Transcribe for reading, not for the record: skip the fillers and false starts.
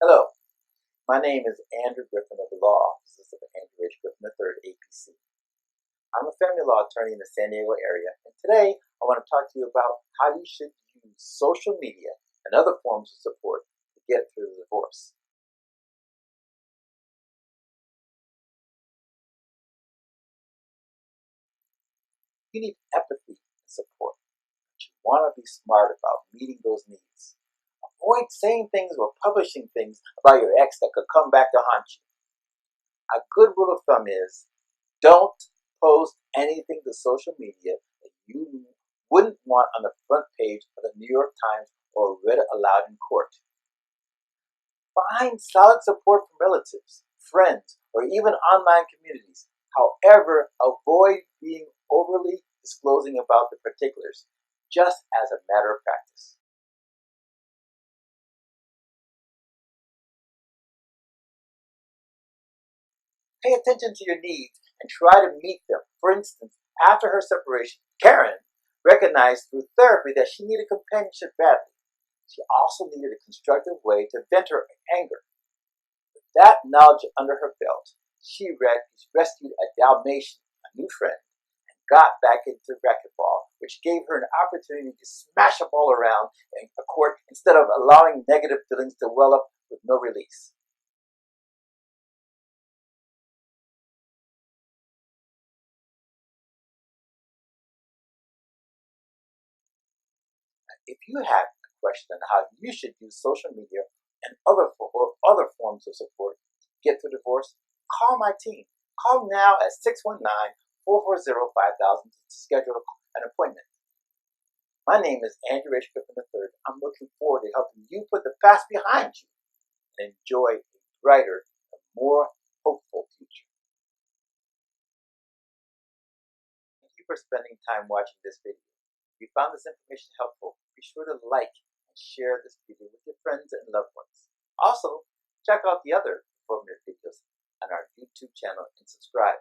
Hello, my name is Andrew Griffin of the Law Offices of Andrew H. Griffin III, APC. I'm a family law attorney in the San Diego area, and today I want to talk to you about how you should use social media and other forms of support to get through the divorce. You need empathy and support, but you want to be smart about meeting those needs. Avoid saying things or publishing things about your ex that could come back to haunt you. A good rule of thumb is don't post anything to social media that you wouldn't want on the front page of the New York Times or read aloud in court. Find solid support from relatives, friends, or even online communities. However, avoid being overly disclosing about the particulars, just as a matter of practice. Pay attention to your needs and try to meet them. For instance, after her separation, Karen recognized through therapy that she needed companionship badly. She also needed a constructive way to vent her anger. With that knowledge under her belt, she rescued a Dalmatian, a new friend, and got back into racquetball, which gave her an opportunity to smash a ball around in a court instead of allowing negative feelings to well up with no release. If you have a question on how you should use social media and other forms of support to get through divorce, call my team. Call now at 619-440-5000 to schedule an appointment. My name is Andrew H. Griffin III. I'm looking forward to helping you put the past behind you and enjoy a brighter and more hopeful future. Thank you for spending time watching this video. If you found this information helpful, be sure to like and share this video with your friends and loved ones. Also, check out the other informative videos on our YouTube channel and subscribe.